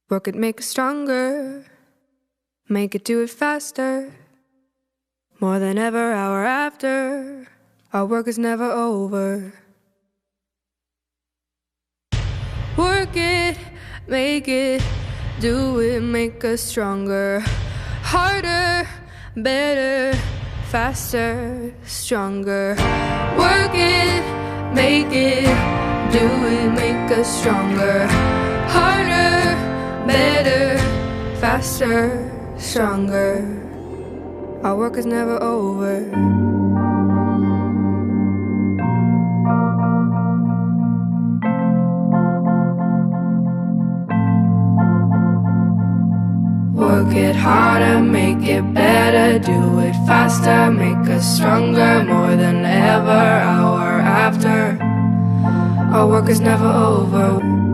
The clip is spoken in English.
Work it, make it stronger. Make it, do it faster. More than ever, hour after. Our work is never over. Work it, make it, do it, make us stronger. Harder, better, faster, stronger. Work it, make it, do it, make us stronger. Harder, better, faster, stronger. Our work is never over. Work it harder, make it better, do it faster, make us stronger, more than ever, hour after. Our work is never over.